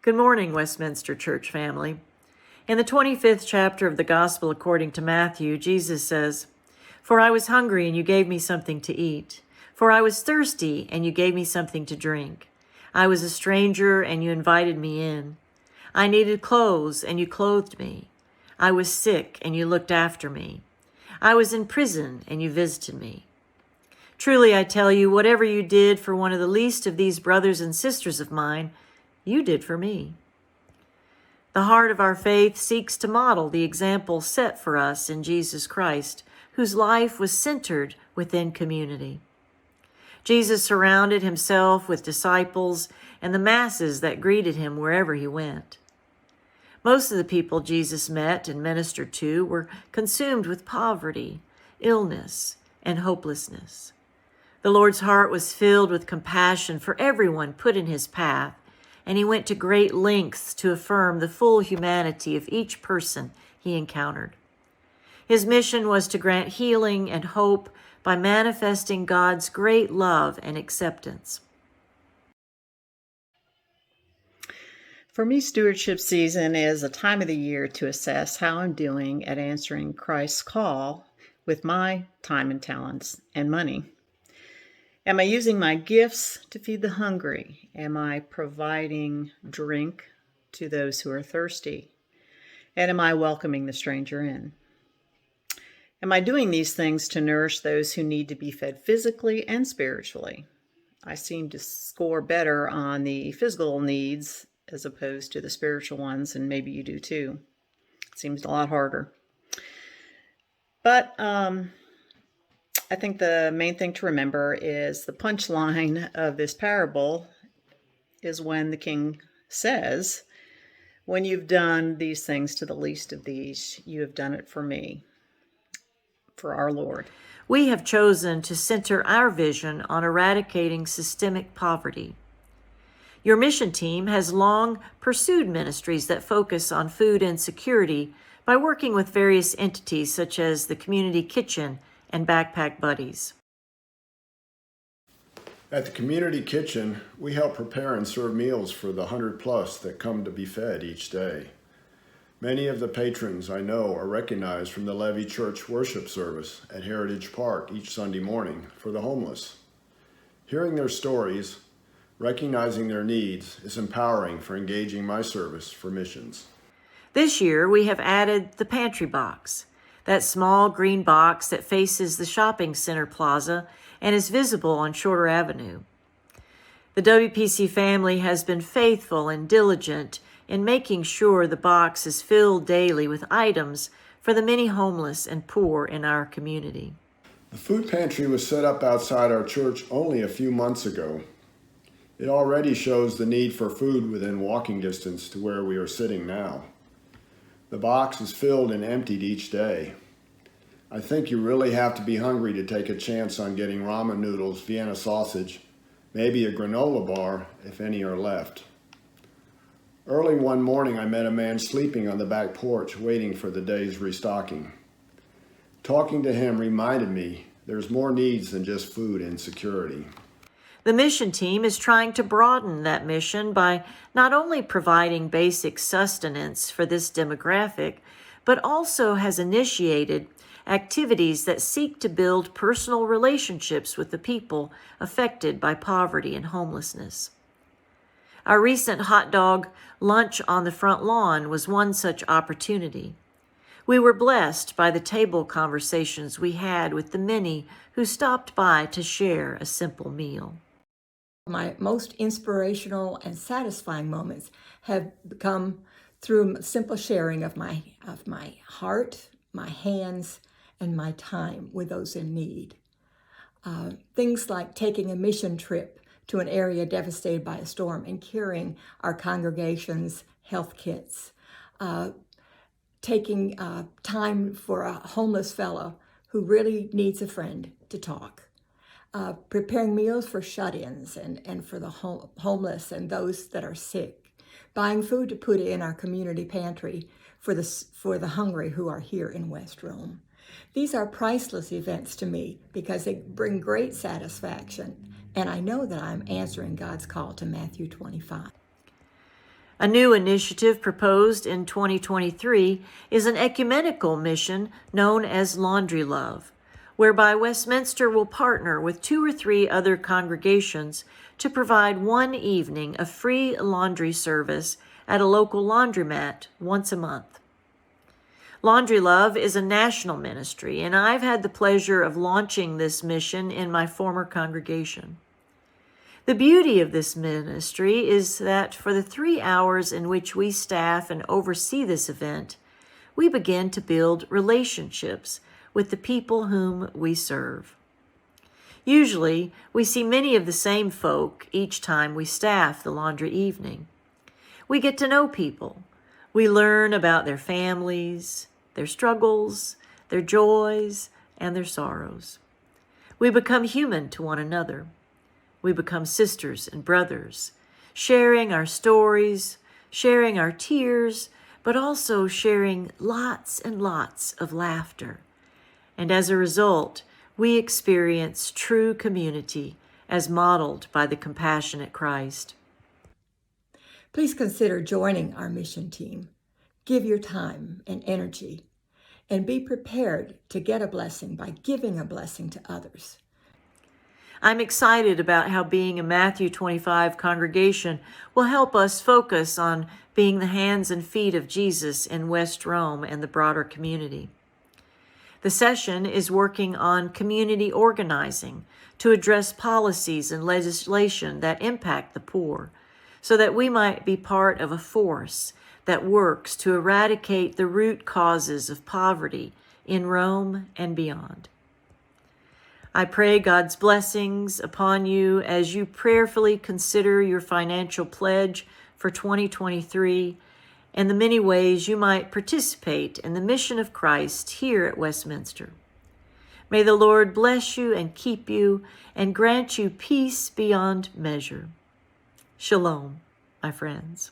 Good morning, Westminster Church family. In the 25th chapter of the Gospel according to Matthew, Jesus says, "For I was hungry, and you gave me something to eat. For I was thirsty, and you gave me something to drink. I was a stranger, and you invited me in. I needed clothes, and you clothed me. I was sick, and you looked after me. I was in prison, and you visited me. Truly, I tell you, whatever you did for one of the least of these brothers and sisters of mine, you did for me." The heart of our faith seeks to model the example set for us in Jesus Christ, whose life was centered within community. Jesus surrounded himself with disciples and the masses that greeted him wherever he went. Most of the people Jesus met and ministered to were consumed with poverty, illness, and hopelessness. The Lord's heart was filled with compassion for everyone put in his path, and he went to great lengths to affirm the full humanity of each person he encountered. His mission was to grant healing and hope by manifesting God's great love and acceptance. For me, stewardship season is a time of the year to assess how I'm doing at answering Christ's call with my time and talents and money. Am I using my gifts to feed the hungry? Am I providing drink to those who are thirsty? And am I welcoming the stranger in? Am I doing these things to nourish those who need to be fed physically and spiritually? I seem to score better on the physical needs as opposed to the spiritual ones, and maybe you do too. It seems a lot harder. But I think the main thing to remember is the punchline of this parable is when the king says, "When you've done these things to the least of these, you have done it for me," for our Lord. We have chosen to center our vision on eradicating systemic poverty. Your mission team has long pursued ministries that focus on food insecurity by working with various entities such as the Community Kitchen and Backpack Buddies. At the Community Kitchen, we help prepare and serve meals for the 100+ that come to be fed each day. Many of the patrons I know are recognized from the Levy Church worship service at Heritage Park each Sunday morning for the homeless. Hearing their stories, recognizing their needs is empowering for engaging my service for missions. This year, we have added the pantry box, that small green box that faces the shopping center plaza and is visible on Shorter Avenue. The WPC family has been faithful and diligent in making sure the box is filled daily with items for the many homeless and poor in our community. The food pantry was set up outside our church only a few months ago. It already shows the need for food within walking distance to where we are sitting now. The box is filled and emptied each day. I think you really have to be hungry to take a chance on getting ramen noodles, Vienna sausage, maybe a granola bar, if any are left. Early one morning, I met a man sleeping on the back porch waiting for the day's restocking. Talking to him reminded me there's more needs than just food insecurity. The mission team is trying to broaden that mission by not only providing basic sustenance for this demographic, but also has initiated activities that seek to build personal relationships with the people affected by poverty and homelessness. Our recent hot dog lunch on the front lawn was one such opportunity. We were blessed by the table conversations we had with the many who stopped by to share a simple meal. My most inspirational and satisfying moments have come through simple sharing of my heart, my hands, and my time with those in need. Things like taking a mission trip to an area devastated by a storm and carrying our congregation's health kits. Taking time for a homeless fellow who really needs a friend to talk. Preparing meals for shut-ins and for the homeless and those that are sick. Buying food to put in our community pantry for the hungry who are here in West Rome. These are priceless events to me because they bring great satisfaction, and I know that I'm answering God's call to Matthew 25. A new initiative proposed in 2023 is an ecumenical mission known as Laundry Love, whereby Westminster will partner with 2 or 3 other congregations to provide one evening of free laundry service at a local laundromat once a month. Laundry Love is a national ministry, and I've had the pleasure of launching this mission in my former congregation. The beauty of this ministry is that for the 3 hours in which we staff and oversee this event, we begin to build relationships with the people whom we serve. Usually, we see many of the same folk each time we staff the laundry evening. We get to know people. We learn about their families, their struggles, their joys, and their sorrows. We become human to one another. We become sisters and brothers, sharing our stories, sharing our tears, but also sharing lots and lots of laughter. And as a result, we experience true community as modeled by the compassionate Christ. Please consider joining our mission team. Give your time and energy, and be prepared to get a blessing by giving a blessing to others. I'm excited about how being a Matthew 25 congregation will help us focus on being the hands and feet of Jesus in West Rome and the broader community. The session is working on community organizing to address policies and legislation that impact the poor, so that we might be part of a force that works to eradicate the root causes of poverty in Rome and beyond. I pray God's blessings upon you as you prayerfully consider your financial pledge for 2023 and the many ways you might participate in the mission of Christ here at Westminster. May the Lord bless you and keep you and grant you peace beyond measure. Shalom, my friends.